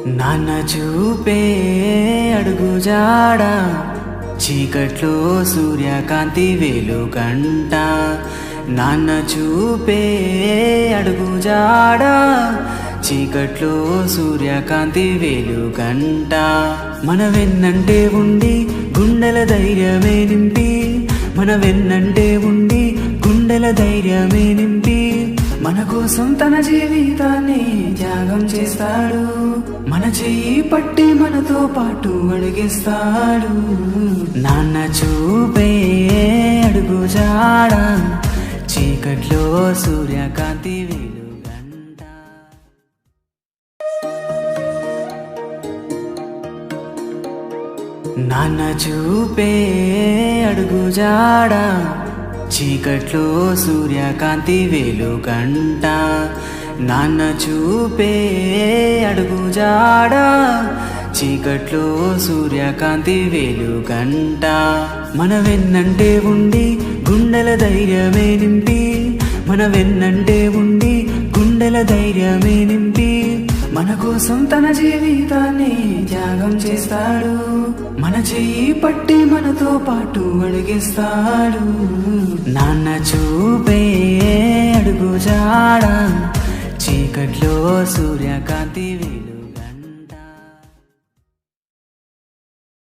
నాన్న చూపే అడుగుజాడ చీకట్లో సూర్యకాంతి వెలుగంట. నాన్న చూపే అడుగుజాడ చీకట్లో సూర్యకాంతి వెలుగంట. మన వెన్నంటే ఉండి గుండెల ధైర్యమే నింపి, మన వెన్నంటే ఉండి గుండెల ధైర్యమే నింపి, మన కోసం తన జీవితాన్ని త్యాగం చేస్తాడు. మన చెయ్యి పట్టి మనతో పాటు అడిగిస్తాడు. నాన్న చూపే అడుగుజాడ చీకట్లో సూర్యకాంతి వెలుగంట. నాన్న చూపే అడుగుజాడ చీకట్లో సూర్యకాంతి వెలుగంట. నాన్న చూపే అడుగుజాడ చీకట్లో సూర్యకాంతి వెలుగంట. మన వెన్నంటే ఉండి గుండెల ధైర్యమే నింపి, మన వెన్నంటే ఉండి గుండెల ధైర్యమే నింపి, మన కోసం తన జీవితాన్ని త్యాగం చేస్తాడు. మన చెయ్యి పట్టి మనతో పాటు అడిగిస్తాడు. నాన్న చూపే అడుగుజాడ చీకట్లో సూర్యకాంతి